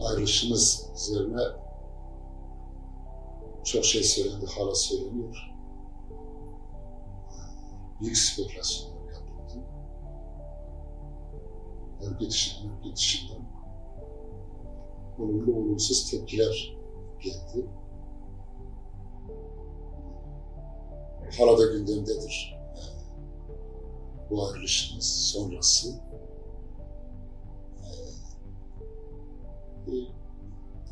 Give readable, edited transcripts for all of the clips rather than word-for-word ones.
ayrılışımız üzerine çok şey söylendi, hala söyleniyor. Büyük spekülasyonlar yapıldı. Örgüt dışından olumlu olumsuz tepkiler geldi. Hala da gündemdedir. Bu ayrılışımız sonrası.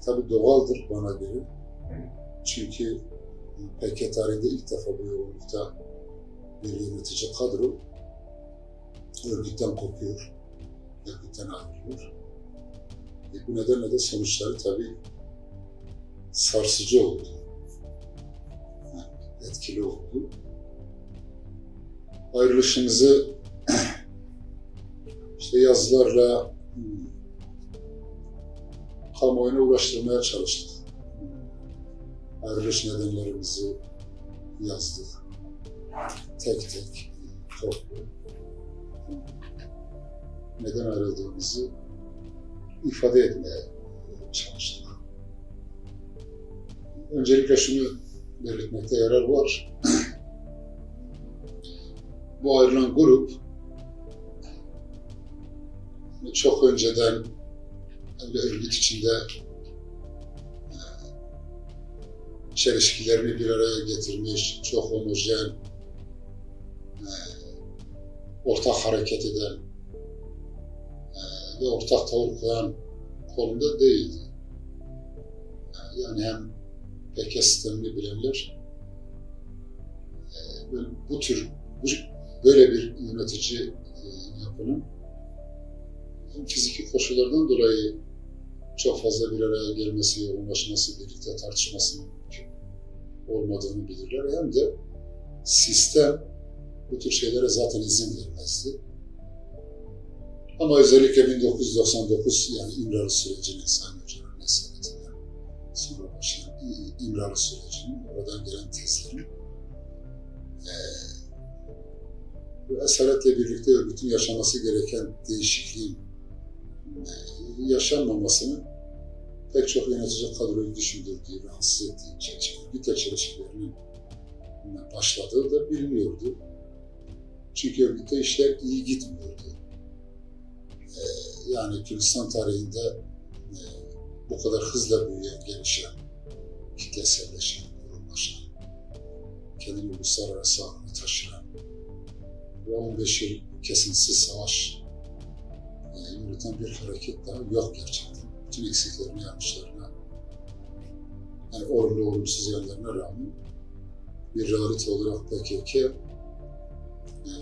Tabii doğaldır bana göre. Çünkü PKK tarihinde ilk defa bu yoğunlukta bir yönetici kadro örgütten kopuyor, örgütten ayrılıyor. Bu nedenle de sonuçları tabii sarsıcı oldu, etkili oldu. Ayrılışımızı işte yazılarla kamuoyuna ulaştırmaya çalıştık. Ayrılış nedenlerimizi yazdık. Tek tek, toplu. Neden ayrıldığımızı ifade etmeye çalıştık. Öncelikle şunu belirtmekte yarar var. Bu ayrılan grup çok önceden örgüt içinde çelişkilerini bir araya getirmiş, çok homojen, ortak hareket eden ve ortak tavır koyan konumda değildi. Yani hem PKK sistemini bilenler böyle bir yönetici yapının fiziki koşullardan dolayı çok fazla bir araya gelmesi, yoğunlaşması, birlikte tartışmasının mümkün olmadığını bilirler. Hem de sistem bu tür şeylere zaten izin vermezdi. Ama özellikle 1999 yani İmralı sürecinin Sayın Hoca'nın esaretinden sonra başlayan İmralı sürecinin, oradan gelen tezlerin bu esaretle birlikte örgütün yaşaması gereken değişikliğin yaşanmamasını pek çok yönetici kadroyu düşündürdüğü, rahatsız ettiği örgütle çelişkilerinin başladığı da biliniyordu. Çünkü örgütte işler iyi gitmiyordu. Yani Kürdistan tarihinde bu kadar hızla büyüyen, gelişen, kitleselleşen, kurumlaşan, kendini uluslararası ağını taşıran ve 15 yıl kesintisiz savaş yürüten bir hareket daha yok gerçekten. Bütün eksiklerini, yanlışlarına, yani olumlu olumsuz yanlarına rağmen bir realite olarak PKK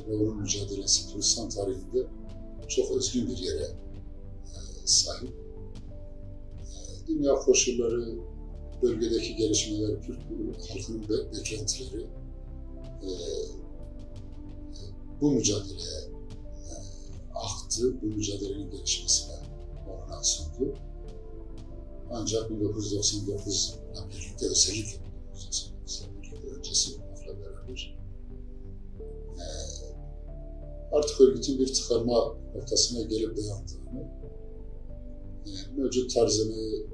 ve onun mücadelesi Kürdistan tarihinde çok özgün bir yere sahip. Dünya koşulları, bölgedeki gelişmeler, Kürt halkının beklentileri bu mücadeleye aktı, bu mücadelenin gelişmesine olanak sundu. Ancak 1999'la birlikte, özellikle 1999'la birlikte, öncesi olmakla beraber artık örgütün bir tıkanma noktasına gelip dayandığını, mevcut tarzını,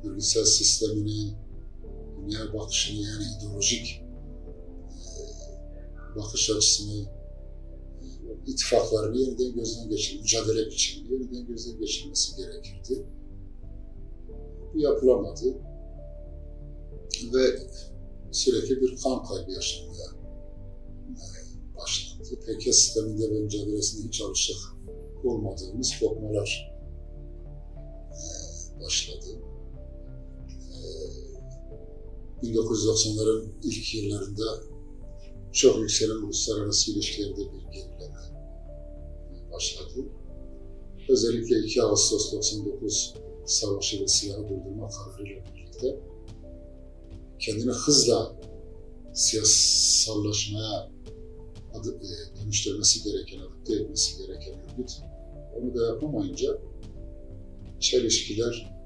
örgütsel sistemini, dünya bakışını, yani ideolojik bakış açısını, ittifaklarını yeniden gözden geçirmesi, mücadele biçimini yeniden gözden geçirmesi gerekirdi. Bu yapılamadı ve sürekli bir kan kaybı yaşanmaya başlandı. PKK sisteminde ve mücadelesinde hiç alışık olmadığımız kopmalar başladı. 1990'ların ilk yıllarında çok yükselen uluslararası ilişkilerde bir gerileme başladı. Özellikle 2 Ağustos 99 savaşı ve silahı durdurma kararıyla birlikte kendini hızla siyasallaşmaya dönüştürmesi gereken, adapte etmesi gereken örgüt onu da yapamayınca çelişkiler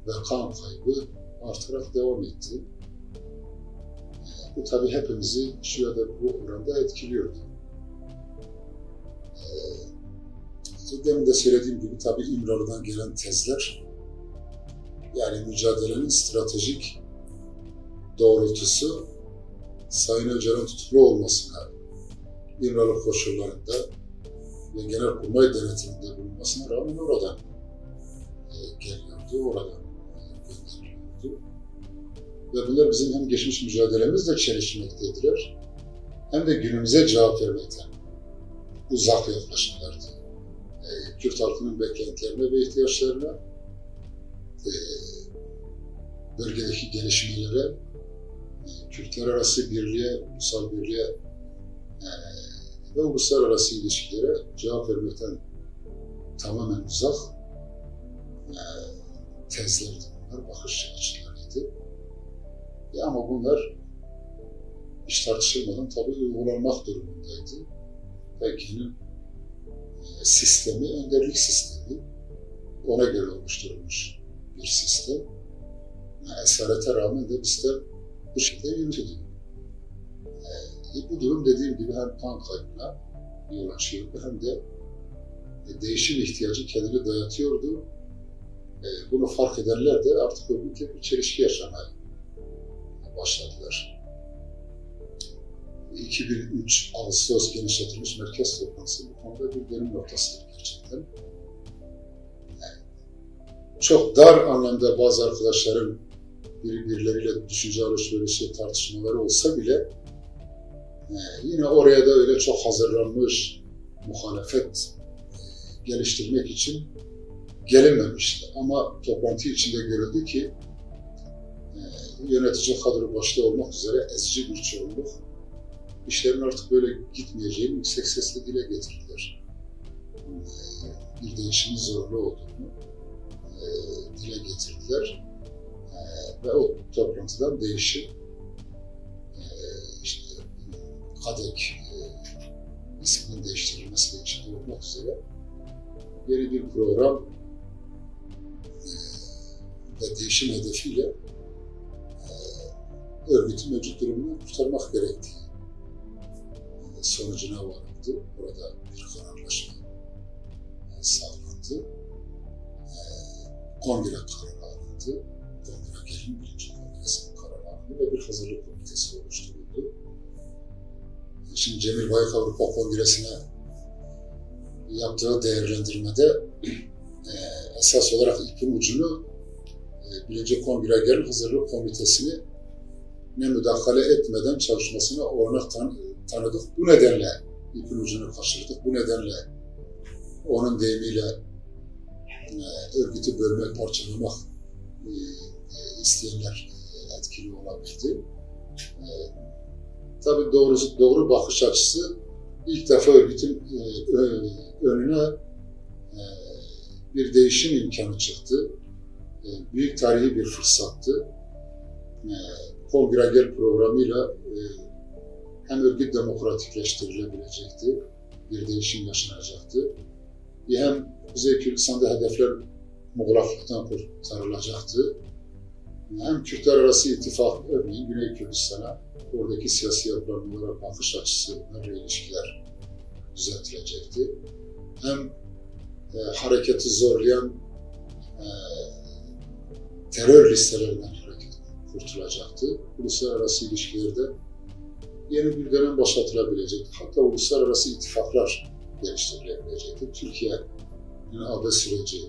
ve kan kaybı artarak devam etti. Bu tabii hepimizi şu ya da bu oranda etkiliyordu. Demin de söylediğim gibi tabii İmralı'dan gelen tezler, yani mücadelenin stratejik doğrultusu Sayın Öcalan'ın tutuklu olmasına, İmralı koşullarında ve Genelkurmay denetiminde bulunmasına rağmen oradan geliyordu, oradan gönderiliyordu. Ve bunlar bizim hem geçmiş mücadelemizle çelişmekteydiler, hem de günümüze cevap vermekten uzak yaklaşımlardı. Kürt halkının beklentilerine ve ihtiyaçlarına, bölgedeki gelişmelere, Kürtler arası birliğe, ulusal birliğe ve uluslararası ilişkilere cevap vermekten tamamen uzak tezlerdi bunlar, bakış açılarıydı. Ama bunlar hiç tartışılmadan tabii uygulanmak durumundaydı. Belki'nin sistemi, önderlik sistemi, ona göre oluşturulmuş bir sistem. Esarete rağmen de bizler bu şekilde yürütüldü. Bu durum dediğim gibi hem kan kaybına yol açıyordu, hem de değişim ihtiyacı kendini dayatıyordu. Bunu fark edenler de artık örgütle bir çelişki yaşamaya başladılar. 2003 Ağustos genişletilmiş merkez toplantısı bu konuda bir dönüm noktasıdır gerçekten. Çok dar anlamda bazı arkadaşların birbirleriyle düşünce alışverişi, tartışmaları olsa bile yine oraya da öyle çok hazırlanmış muhalefet geliştirmek için gelinmemişti. Ama toplantı içinde görüldü ki yönetici kadro başta olmak üzere ezici bir çoğunluk işlerin artık böyle gitmeyeceğini yüksek sesle dile getirdiler. Bir değişimin zorlu olduğunu dile getirdiler. Ve o toplantıdan değişim, işte KADEK isminin değiştirilmesi de içinde olmak üzere yeni bir program ve değişim hedefiyle örgütün mevcut durumunu kurtarmak gerektiği sonucuna varıldı. Burada bir kararlaşma sağlandı. Kongre kararı alındı. Kongre gelin birinci kongresinin kararı alındı ve bir hazırlık komitesi oluşturuldu. Şimdi Cemil Bayık Avrupa Kongresi'ne yaptığı değerlendirmede esas olarak ipin ucunu birinci kongre gelin hazırlık komitesini ne müdahale etmeden çalışmasına olanak tanıdık. Bu nedenle ipin ucunu kaçırdık. Bu nedenle onun deyimiyle örgütü bölmek, parçalamak isteyenler etkili olabildi. Tabii doğru bakış açısı ilk defa örgütün önüne bir değişim imkanı çıktı. Büyük tarihi bir fırsattı. Kongre Gel programıyla hem örgüt demokratikleştirilebilecekti, bir değişim yaşanacaktı. Hem Kuzey Kürdistan'da hedefler muğlaklıktan kurtarılacaktı. Hem Kürtler arası ittifak, örneğin Güney Kürdistan'a, oradaki siyasi yapılanmalara bakış açısı ve ilişkiler düzeltilecekti. Hem hareketi zorlayan terör listelerinden kurtulacaktı. Uluslararası ilişkilerde yeni bir dönem başlatılabilecekti. Hatta uluslararası ittifaklar geliştirilebilecekti. Türkiye'nin AB süreci